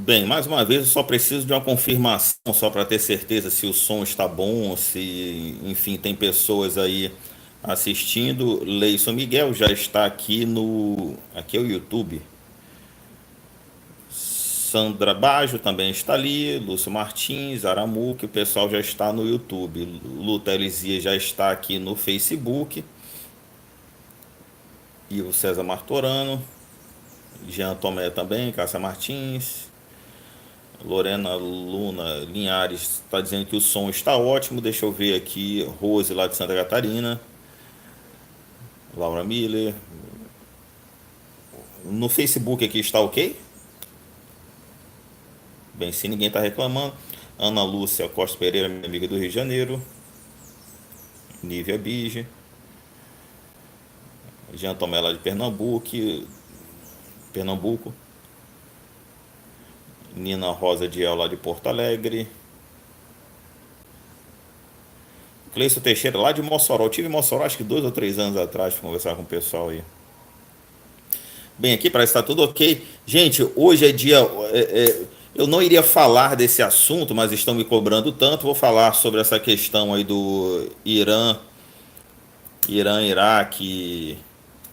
Bem, mais uma vez eu só preciso de uma confirmação só para ter certeza se o som está bom, se, enfim, tem pessoas aí assistindo. Leison Miguel já está aqui no, aqui é o YouTube. Sandra Bajo também está ali, Lúcio Martins, Aramu, que o pessoal já está no YouTube. Luta Elisia já está aqui no Facebook. Ivo César Martorano, Jean Tomé também, Cássia Martins. Lorena Luna Linhares está dizendo que o som está ótimo. Deixa eu ver aqui. Rose lá de Santa Catarina. Laura Miller. No Facebook aqui está ok? Bem, se ninguém está reclamando. Ana Lúcia Costa Pereira, minha amiga do Rio de Janeiro. Nívia Bige. Jean Tomé lá de Pernambuco. Nina Rosa Diel lá de Porto Alegre. Cleison Teixeira lá de Mossoró. Eu tive em Mossoró acho que 2 ou 3 anos atrás para conversar com o pessoal aí. Bem, aqui parece que está tudo ok. Gente, hoje é dia. Eu não iria falar desse assunto, mas estão me cobrando tanto. Vou falar sobre essa questão aí do Iraque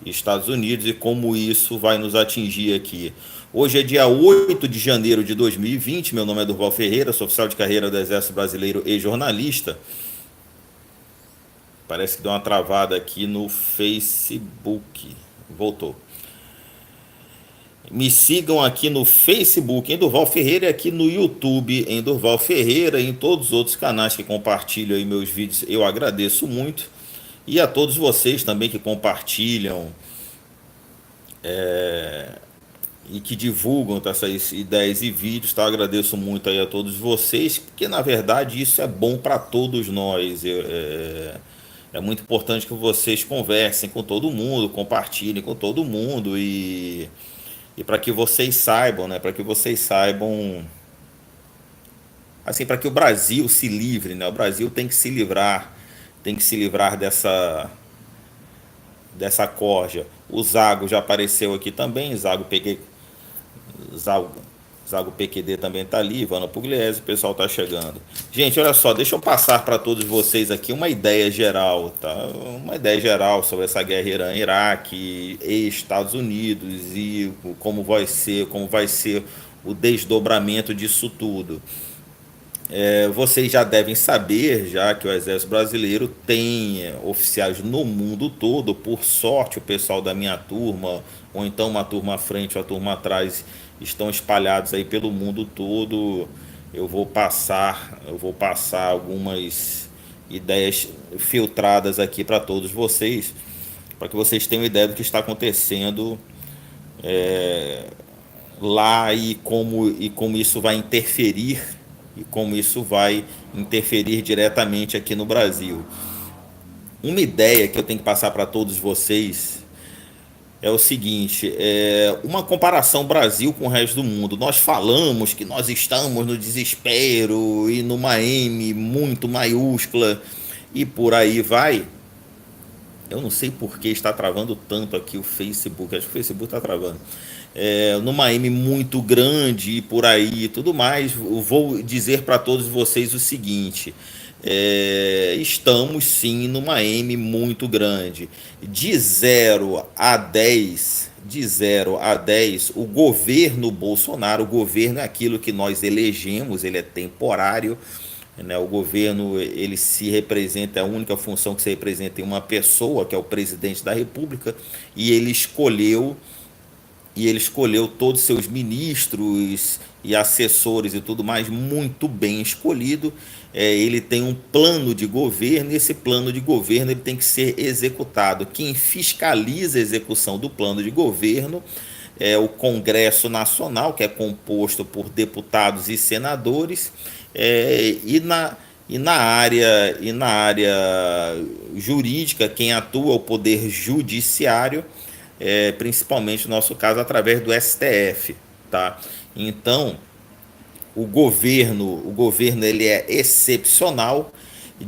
e Estados Unidos e como isso vai nos atingir aqui. Hoje é dia 8 de janeiro de 2020. Meu nome é Durval Ferreira, sou oficial de carreira do Exército Brasileiro e jornalista. Parece que deu uma travada aqui no Facebook. Voltou. Me sigam aqui no Facebook em Durval Ferreira e aqui no YouTube em Durval Ferreira e em todos os outros canais que compartilham aí meus vídeos. Eu agradeço muito. E a todos vocês também que compartilham e que divulgam essas ideias e vídeos, tá? Eu agradeço muito aí a todos vocês, porque na verdade isso é bom para todos nós. É muito importante que vocês conversem com todo mundo, compartilhem com todo mundo e para que vocês saibam, né? Para que vocês saibam, assim, para que o Brasil se livre, né? O Brasil tem que se livrar dessa corja. O Zago já apareceu aqui também, Zago, Zago PQD também está ali, Ivana Pugliese, o pessoal está chegando. Gente, olha só, deixa eu passar para todos vocês aqui uma ideia geral, tá? Uma ideia geral sobre essa guerra Irã-Iraque e Estados Unidos e como vai ser o desdobramento disso tudo. Vocês já devem saber já que o Exército Brasileiro tem oficiais no mundo todo. Por sorte, o pessoal da minha turma, ou então uma turma à frente, uma turma atrás, estão espalhados aí pelo mundo todo. Eu vou passar algumas ideias filtradas aqui para todos vocês, para que vocês tenham ideia do que está acontecendo lá e como isso vai interferir e como isso vai interferir diretamente aqui no Brasil. Uma ideia que eu tenho que passar para todos vocês é o seguinte, uma comparação Brasil com o resto do mundo. Nós falamos que nós estamos no desespero e numa M muito maiúscula e por aí vai. Eu não sei por que está travando tanto aqui o Facebook. Acho que o Facebook está travando. Numa M muito grande e por aí e tudo mais. Eu vou dizer para todos vocês o seguinte: estamos sim numa M muito grande. De 0 a 10, o governo Bolsonaro, o governo é aquilo que nós elegemos, ele é temporário, né? O governo, ele se representa, a única função que se representa em uma pessoa, que é o presidente da República, e ele escolheu todos os seus ministros e assessores e tudo mais muito bem escolhido. Ele tem um plano de governo e esse plano de governo ele tem que ser executado. Quem fiscaliza a execução do plano de governo é o Congresso Nacional, que é composto por deputados e senadores, e na área jurídica, quem atua é o Poder Judiciário, principalmente no nosso caso através do STF, tá? Então o governo ele é excepcional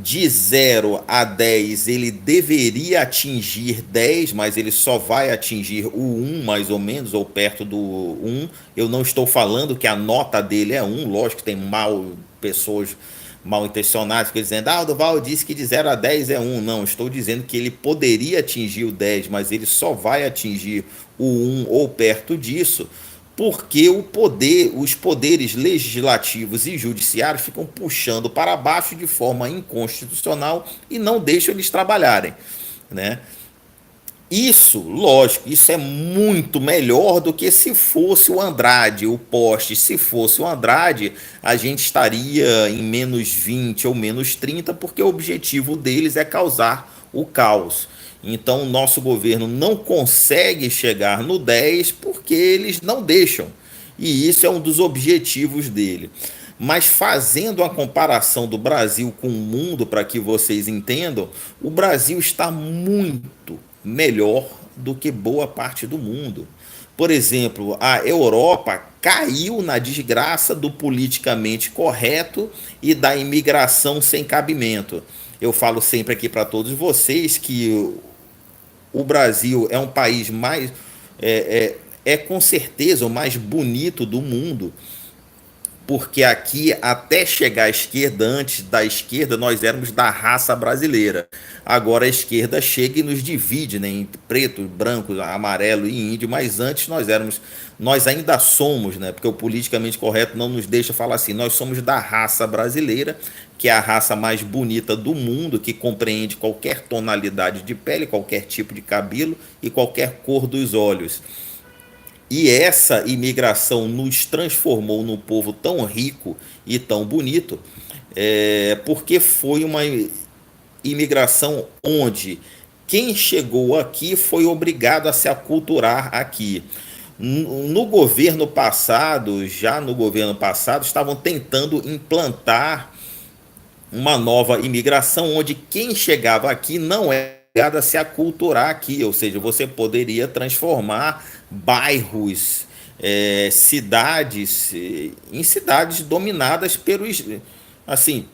de 0 a 10 ele deveria atingir 10, mas ele só vai atingir o 1 mais ou menos, ou perto do 1. Eu não estou falando que a nota dele é 1, lógico que tem pessoas mal intencionadas que dizendo, o Duval disse que de 0 a 10 é 1. Não, estou dizendo que ele poderia atingir o 10, mas ele só vai atingir o 1 ou perto disso, porque os poderes legislativos e judiciários ficam puxando para baixo de forma inconstitucional e não deixam eles trabalharem, né? Isso, lógico, isso é muito melhor do que se fosse o Andrade, o poste. Se fosse o Andrade, a gente estaria em -20 ou -30, porque o objetivo deles é causar o caos. Então, o nosso governo não consegue chegar no 10 porque eles não deixam. E isso é um dos objetivos dele. Mas fazendo a comparação do Brasil com o mundo, para que vocês entendam, o Brasil está muito melhor do que boa parte do mundo. Por exemplo, a Europa caiu na desgraça do politicamente correto e da imigração sem cabimento. Eu falo sempre aqui para todos vocês que o Brasil é um país mais. É com certeza o mais bonito do mundo, porque aqui, até chegar à esquerda, antes da esquerda, nós éramos da raça brasileira. Agora a esquerda chega e nos divide, né, em preto, branco, amarelo e índio, mas antes nós ainda somos, né, porque o politicamente correto não nos deixa falar assim, nós somos da raça brasileira, que é a raça mais bonita do mundo, que compreende qualquer tonalidade de pele, qualquer tipo de cabelo e qualquer cor dos olhos. E essa imigração nos transformou num povo tão rico e tão bonito, porque foi uma imigração onde quem chegou aqui foi obrigado a se aculturar aqui. No governo passado, estavam tentando implantar uma nova imigração onde quem chegava aqui não é obrigado a se aculturar aqui, ou seja, você poderia transformar bairros, cidades, em cidades dominadas assim,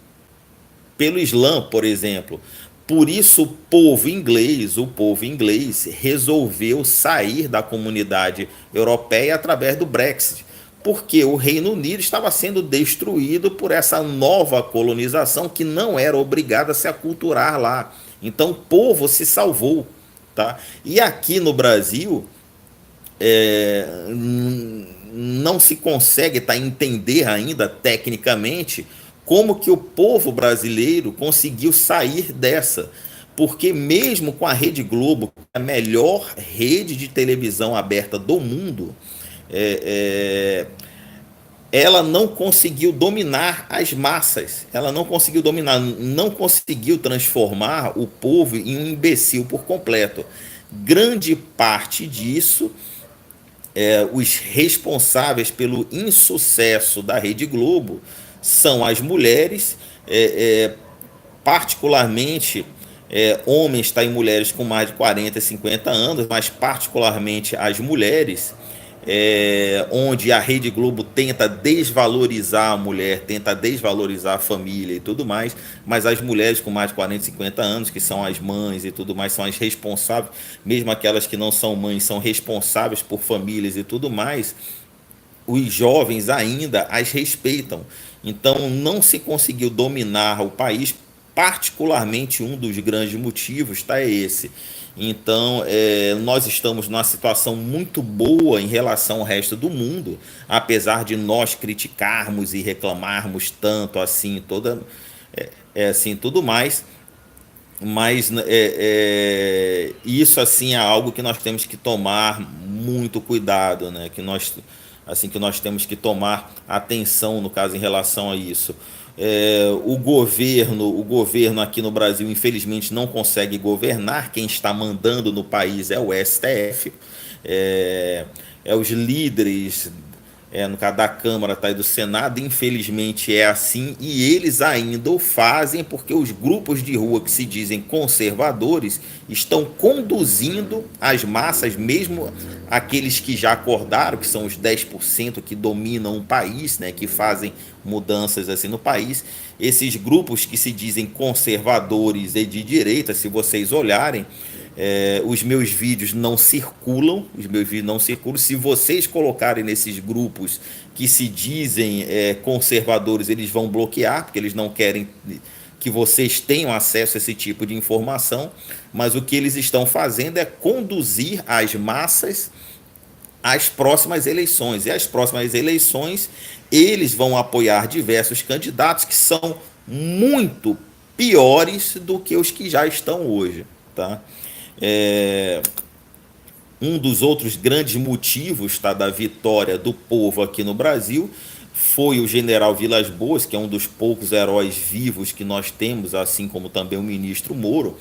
pelo Islã, por exemplo. Por isso o povo inglês resolveu sair da comunidade europeia através do Brexit, porque o Reino Unido estava sendo destruído por essa nova colonização que não era obrigada a se aculturar lá. Então o povo se salvou, tá? E aqui no Brasil não se consegue entender ainda tecnicamente como que o povo brasileiro conseguiu sair dessa. Porque mesmo com a Rede Globo, a melhor rede de televisão aberta do mundo, ela não conseguiu dominar as massas, ela não conseguiu dominar, não conseguiu transformar o povo em um imbecil por completo. Grande parte disso, os responsáveis pelo insucesso da Rede Globo são as mulheres, particularmente homens e mulheres com mais de 40 e 50 anos, mas particularmente as mulheres, onde a Rede Globo tenta desvalorizar a mulher, tenta desvalorizar a família e tudo mais, mas as mulheres com mais de 40, 50 anos, que são as mães e tudo mais, são as responsáveis, mesmo aquelas que não são mães, são responsáveis por famílias e tudo mais, os jovens ainda as respeitam. Então não se conseguiu dominar o país, particularmente um dos grandes motivos é esse. Então, nós estamos numa situação muito boa em relação ao resto do mundo, apesar de nós criticarmos e reclamarmos tanto assim, assim tudo mais, mas isso assim é algo que nós temos que tomar muito cuidado, né? Que nós temos que tomar atenção no caso em relação a isso. O governo aqui no Brasil, infelizmente, não consegue governar. Quem está mandando no país é o STF, os líderes no caso da Câmara, tá, e do Senado, infelizmente é assim, e eles ainda o fazem porque os grupos de rua que se dizem conservadores estão conduzindo as massas, mesmo aqueles que já acordaram, que são os 10% que dominam o país, né, que fazem mudanças assim no país. Esses grupos que se dizem conservadores e de direita, se vocês olharem, os meus vídeos não circulam, Se vocês colocarem nesses grupos que se dizem conservadores, eles vão bloquear, porque eles não querem que vocês tenham acesso a esse tipo de informação, mas o que eles estão fazendo é conduzir as massas às próximas eleições. E as próximas eleições, eles vão apoiar diversos candidatos que são muito piores do que os que já estão hoje, tá? É, um dos outros grandes motivos, tá, da vitória do povo aqui no Brasil foi o general Vilas Boas, que é um dos poucos heróis vivos que nós temos, assim como também o ministro Moro.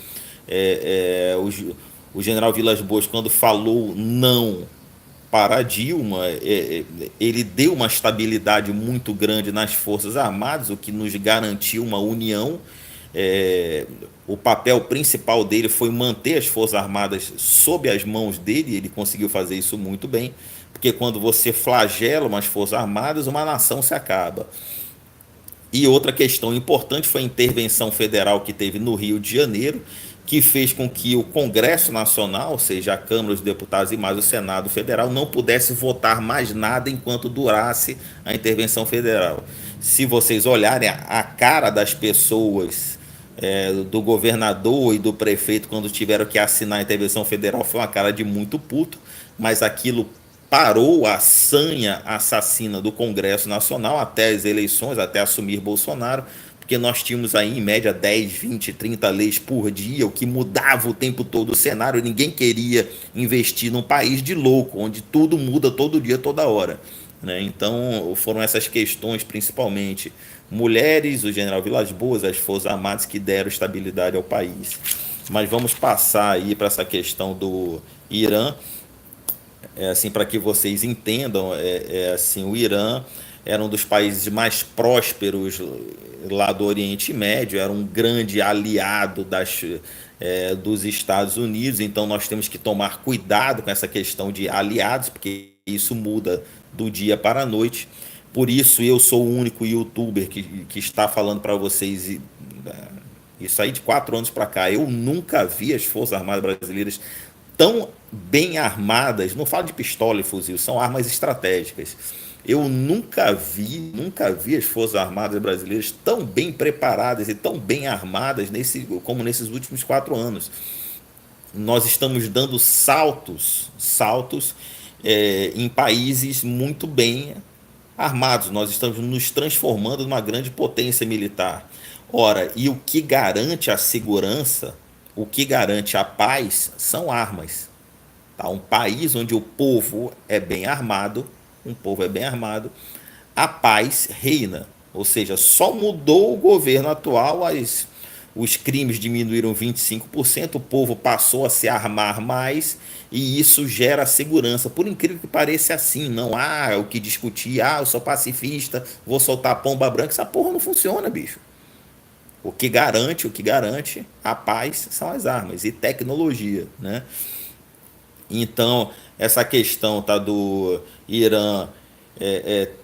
O general Vilas Boas, quando falou não para Dilma, ele deu uma estabilidade muito grande nas Forças Armadas, o que nos garantiu uma união. O papel principal dele foi manter as Forças Armadas sob as mãos dele, e ele conseguiu fazer isso muito bem, porque quando você flagela umas Forças Armadas, uma nação se acaba. E outra questão importante foi a intervenção federal que teve no Rio de Janeiro, que fez com que o Congresso Nacional, ou seja, a Câmara dos Deputados e mais o Senado Federal, não pudesse votar mais nada enquanto durasse a intervenção federal. Se vocês olharem a cara das pessoas, do governador e do prefeito, quando tiveram que assinar a intervenção federal, foi uma cara de muito puto, mas aquilo parou a sanha assassina do Congresso Nacional até as eleições, até assumir Bolsonaro, porque nós tínhamos aí em média 10, 20, 30 leis por dia, o que mudava o tempo todo o cenário. Ninguém queria investir num país de louco, onde tudo muda todo dia, toda hora, né? Então foram essas questões, principalmente mulheres, o general Vilas Boas, as Forças Armadas, que deram estabilidade ao país. Mas vamos passar aí para essa questão do Irã. Assim, para que vocês entendam, assim, o Irã era um dos países mais prósperos lá do Oriente Médio, era um grande aliado dos Estados Unidos. Então nós temos que tomar cuidado com essa questão de aliados, porque isso muda do dia para a noite. Por isso eu sou o único youtuber que está falando para vocês isso aí de 4 anos para cá. Eu nunca vi as Forças Armadas brasileiras tão bem armadas. Não falo de pistola e fuzil, são armas estratégicas. Eu nunca vi as Forças Armadas brasileiras tão bem preparadas e tão bem armadas como nesses últimos 4 anos. Nós estamos dando saltos em países muito bem armados. Nós estamos nos transformando numa grande potência militar. Ora, e o que garante a segurança, o que garante a paz são armas. Tá? Um país onde o povo é bem armado, a paz reina. Ou seja, só mudou o governo atual, os crimes diminuíram 25%, o povo passou a se armar mais, e isso gera segurança. Por incrível que pareça, assim, não há o que discutir, eu sou pacifista, vou soltar pomba branca. Essa porra não funciona, bicho. O que garante a paz são as armas e tecnologia, né? Então, essa questão, tá, do Irã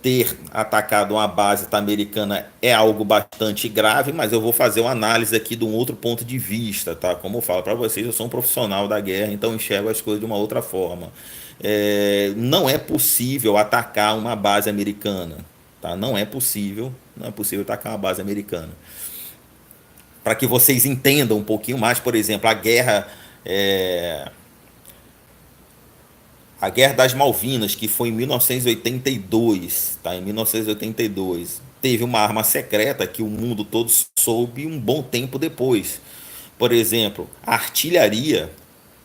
ter atacado uma base, tá, americana, é algo bastante grave, mas eu vou fazer uma análise aqui de um outro ponto de vista, tá? Como eu falo para vocês, eu sou um profissional da guerra, então enxergo as coisas de uma outra forma. Não é possível atacar uma base americana, tá? Não é possível atacar uma base americana. Para que vocês entendam um pouquinho mais, por exemplo, a guerra das Malvinas, que foi em 1982, tá? Em 1982, teve uma arma secreta que o mundo todo soube um bom tempo depois. Por exemplo, a artilharia,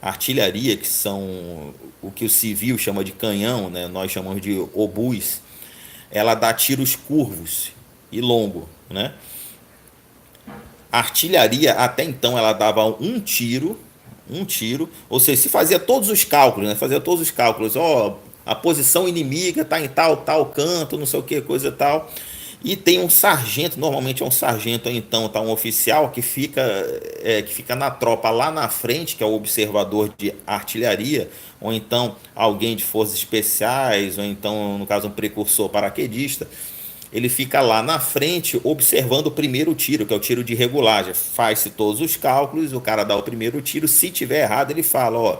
que são o que o civil chama de canhão, né? Nós chamamos de obus, ela dá tiros curvos e longo, né? A artilharia, até então, ela dava um tiro, ou seja, se fazia todos os cálculos, né? a posição inimiga está em tal canto, não sei o que, coisa e tal. E tem um sargento, normalmente é um sargento, ou então tá um oficial que fica na tropa lá na frente, que é o observador de artilharia, ou então alguém de forças especiais, ou então, no caso, um precursor paraquedista. Ele fica lá na frente observando o primeiro tiro, que é o tiro de regulagem. Faz-se todos os cálculos, o cara dá o primeiro tiro. Se tiver errado, ele fala: ó,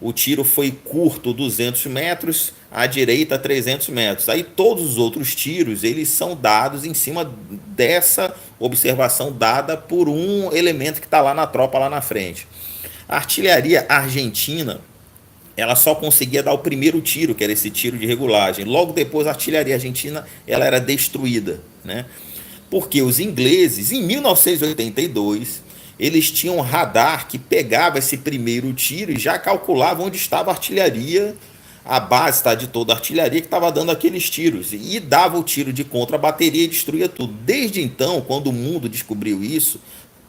o tiro foi curto 200 metros, à direita 300 metros. Aí todos os outros tiros, eles são dados em cima dessa observação dada por um elemento que está lá na tropa, lá na frente. A artilharia argentina, ela só conseguia dar o primeiro tiro, que era esse tiro de regulagem. Logo depois, a artilharia argentina ela era destruída, né? Porque os ingleses, em 1982, eles tinham um radar que pegava esse primeiro tiro e já calculava onde estava a artilharia, a base, tá, de toda a artilharia que estava dando aqueles tiros, e dava o tiro de contra a bateria e destruía tudo. Desde então, quando o mundo descobriu isso,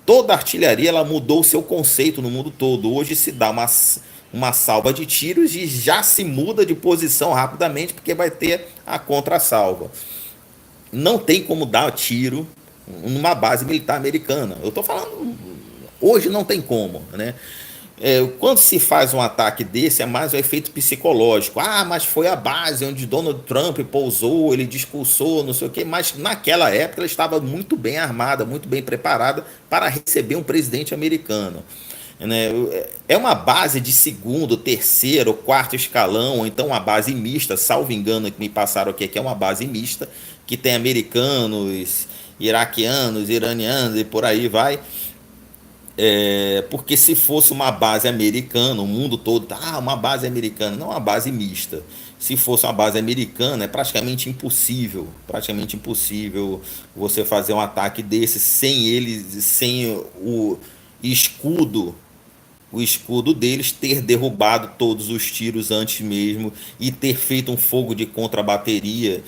toda a artilharia ela mudou o seu conceito no mundo todo. Hoje se dá uma salva de tiros e já se muda de posição rapidamente, porque vai ter a contra-salva. Não tem como dar tiro numa base militar americana. Eu estou falando, hoje não tem como, né? Quando se faz um ataque desse, é mais um efeito psicológico. Ah, mas foi a base onde Donald Trump pousou, ele discursou, não sei o quê. Mas naquela época ela estava muito bem armada, muito bem preparada para receber um presidente americano, né? É uma base de segundo, terceiro, quarto escalão, ou então uma base mista, salvo engano, que me passaram aqui, que é uma base mista, que tem americanos, iraquianos, iranianos e por aí vai. Porque se fosse uma base americana, o mundo todo, uma base americana, não uma base mista. Se fosse uma base americana, é praticamente impossível você fazer um ataque desse sem escudo o escudo deles ter derrubado todos os tiros antes mesmo e ter feito um fogo de contrabateria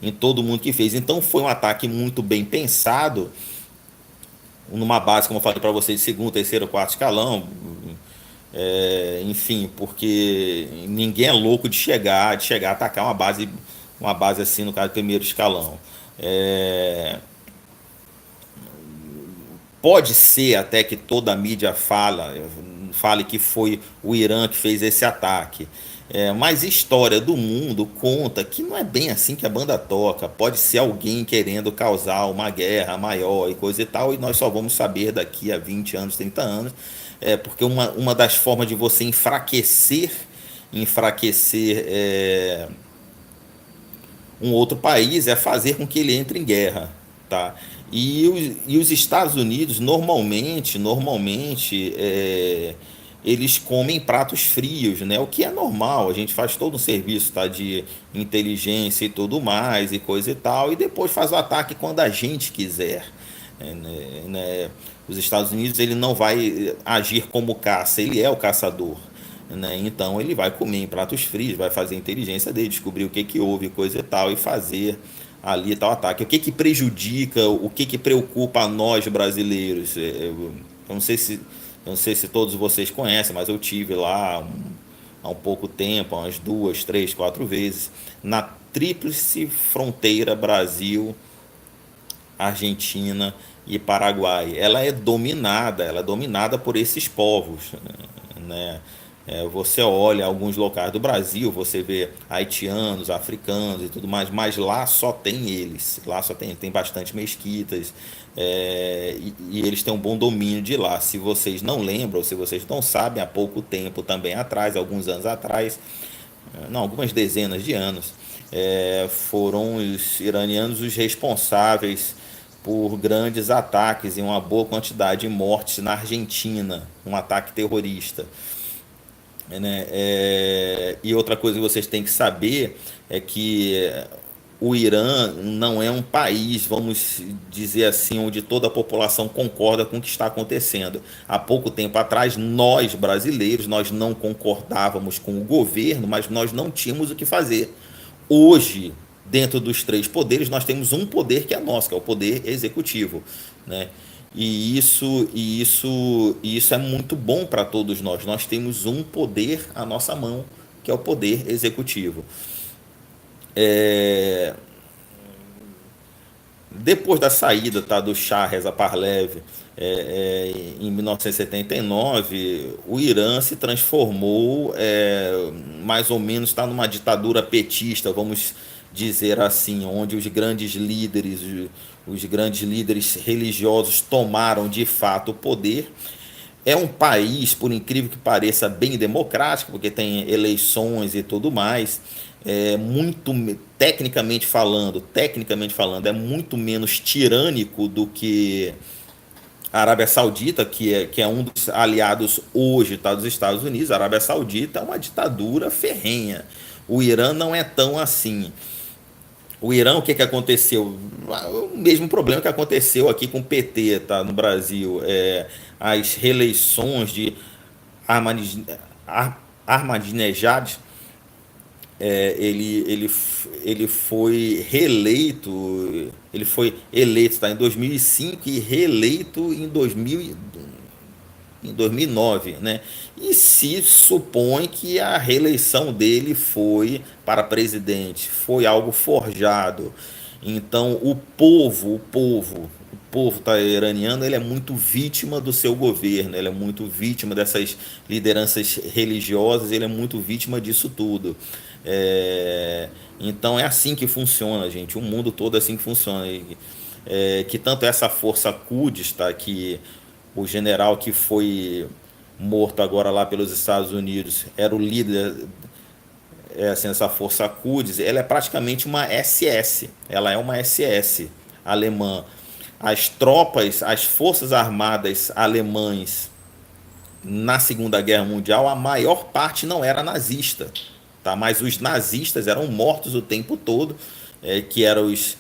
em todo mundo que fez. Então foi um ataque muito bem pensado, numa base, como eu falei para vocês, de segundo, terceiro, quarto escalão, enfim, porque ninguém é louco de chegar a atacar uma base assim, no caso, do primeiro escalão. Pode ser até que toda a mídia fale que foi o Irã que fez esse ataque. Mas a história do mundo conta que não é bem assim que a banda toca. Pode ser alguém querendo causar uma guerra maior e coisa e tal, e nós só vamos saber daqui a 20 anos, 30 anos. Porque uma das formas de você enfraquecer um outro país é fazer com que ele entre em guerra, tá? E os Estados Unidos normalmente eles comem pratos frios, né? O que é normal, a gente faz todo um serviço, tá, de inteligência e tudo mais e coisa e tal, e depois faz o ataque quando a gente quiser, né? Os Estados Unidos ele não vai agir como caça, ele é o caçador, né? Então ele vai comer em pratos frios, vai fazer a inteligência dele, descobrir o que houve, coisa e tal, e fazer ali tal ataque. O que prejudica, o que preocupa a nós brasileiros? Eu não sei se todos vocês conhecem, mas eu tive lá há um pouco tempo, umas 2, 3, 4 vezes, na tríplice fronteira Brasil, Argentina e Paraguai. Ela é dominada por esses povos, né? Você olha alguns locais do Brasil, você vê haitianos, africanos e tudo mais, mas lá só tem eles. Lá só tem bastante mesquitas, e eles têm um bom domínio de lá. Se vocês não lembram, se vocês não sabem, há pouco tempo também atrás, alguns anos atrás, não, algumas dezenas de anos, foram os iranianos os responsáveis por grandes ataques e uma boa quantidade de mortes na Argentina, um ataque terrorista, né? E outra coisa que vocês têm que saber é que o Irã não é um país, vamos dizer assim, onde toda a população concorda com o que está acontecendo. Há pouco tempo atrás, nós brasileiros, nós não concordávamos com o governo, mas nós não tínhamos o que fazer. Hoje, dentro dos três poderes, nós temos um poder que é nosso, que é o poder executivo, né? E isso é muito bom para todos nós. Nós temos um poder à nossa mão, que é o poder executivo. É, Depois da saída, tá, do Shah Reza Pahlavi, em 1979, o Irã se transformou, mais ou menos, está numa ditadura petista, vamos dizer assim, onde os grandes líderes religiosos tomaram de fato o poder. É um país, por incrível que pareça, bem democrático, porque tem eleições e tudo mais. Muito, tecnicamente falando, é muito menos tirânico do que a Arábia Saudita, que é um dos aliados hoje, tá, dos Estados Unidos. A Arábia Saudita é uma ditadura ferrenha. O Irã não é tão assim. O Irã, o que aconteceu? O mesmo problema que aconteceu aqui com o PT, tá, no Brasil. As reeleições de Ahmadinejad, ele foi reeleito, ele foi eleito, tá, em 2005 e reeleito em 2009, né? E se supõe que a reeleição dele foi para presidente, foi algo forjado. Então o povo tá, iraniano, ele é muito vítima do seu governo, ele é muito vítima dessas lideranças religiosas, ele é muito vítima disso tudo. Então é assim que funciona, gente. O mundo todo é assim que funciona. Que tanto essa força Quds, tá, que o general que foi morto agora lá pelos Estados Unidos era o líder, assim, essa força Quds, ela é praticamente uma SS, ela é uma SS alemã. As tropas, as forças armadas alemães na Segunda Guerra Mundial, a maior parte não era nazista, tá? Mas os nazistas eram mortos o tempo todo, que eram os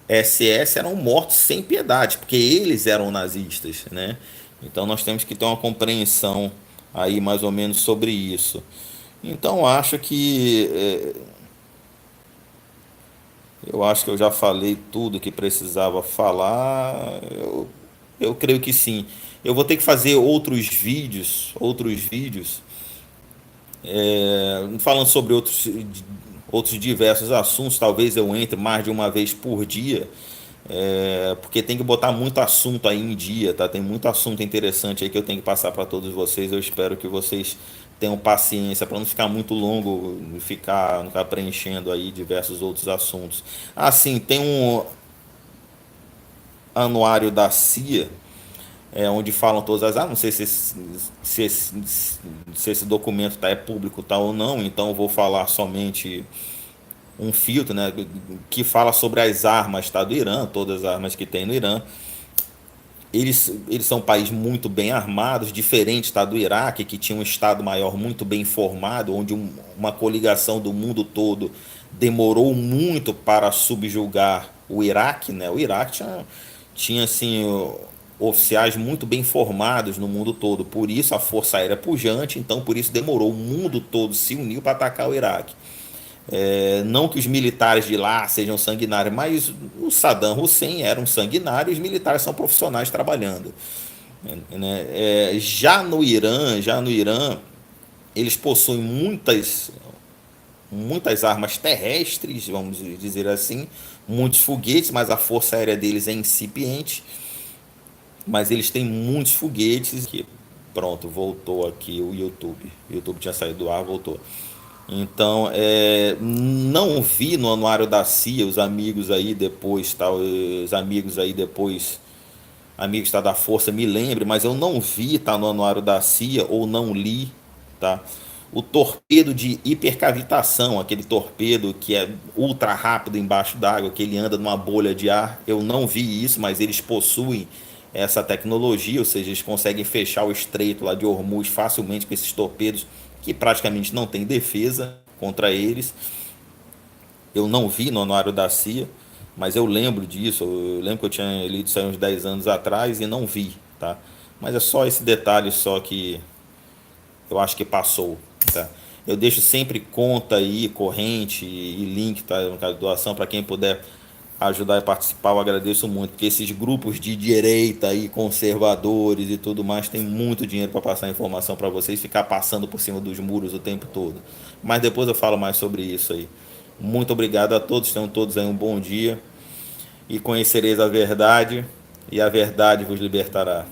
SS, eram mortos sem piedade, porque eles eram nazistas, né? Então nós temos que ter uma compreensão aí mais ou menos sobre isso. Então eu acho que eu já falei tudo que precisava falar. Eu creio que sim. Eu vou ter que fazer outros vídeos, falando sobre outros diversos assuntos. Talvez eu entre mais de uma vez por dia, porque tem que botar muito assunto aí em dia, tá? Tem muito assunto interessante aí que eu tenho que passar para todos vocês. Eu espero que vocês tenham paciência para não ficar muito longo, não ficar preenchendo aí diversos outros assuntos. Assim, tem um anuário da CIA, onde falam todas as. Não sei se esse documento é público, tá, ou não, então eu vou falar somente um filtro, né, que fala sobre as armas, tá, do Irã, todas as armas que tem no Irã. Eles são um país muito bem armados, diferente, tá, do Iraque, que tinha um Estado-Maior muito bem formado, onde uma coligação do mundo todo demorou muito para subjugar o Iraque, né? O Iraque tinha assim, oficiais muito bem formados no mundo todo, por isso a Força Aérea pujante, então por isso demorou, o mundo todo se uniu para atacar o Iraque. Não que os militares de lá sejam sanguinários, mas o Saddam Hussein era um sanguinário e os militares são profissionais trabalhando, né? Já no Irã, eles possuem muitas armas terrestres, vamos dizer assim, muitos foguetes, mas a força aérea deles é incipiente, mas eles têm muitos foguetes. Que pronto, voltou aqui o YouTube tinha saído do ar, voltou. Então, não vi no anuário da CIA, os amigos aí depois, tá, amigos, tá, da Força, me lembre, mas eu não vi, tá, no anuário da CIA, ou não li, tá, o torpedo de hipercavitação, aquele torpedo que é ultra rápido embaixo d'água, que ele anda numa bolha de ar. Eu não vi isso, mas eles possuem essa tecnologia, ou seja, eles conseguem fechar o estreito lá de Hormuz facilmente com esses torpedos, que praticamente não tem defesa contra eles. Eu não vi no anuário da CIA, mas eu lembro disso. Eu lembro que eu tinha lido isso aí uns 10 anos atrás e não vi, tá? Mas é só esse detalhe só que eu acho que passou, tá? Eu deixo sempre conta aí, corrente e link, tá, no caso de doação, para quem puder ajudar e participar, eu agradeço muito, porque esses grupos de direita e conservadores e tudo mais têm muito dinheiro para passar informação para vocês, ficar passando por cima dos muros o tempo todo. Mas depois eu falo mais sobre isso aí. Muito obrigado a todos, tenham todos aí um bom dia e conhecereis a verdade e a verdade vos libertará.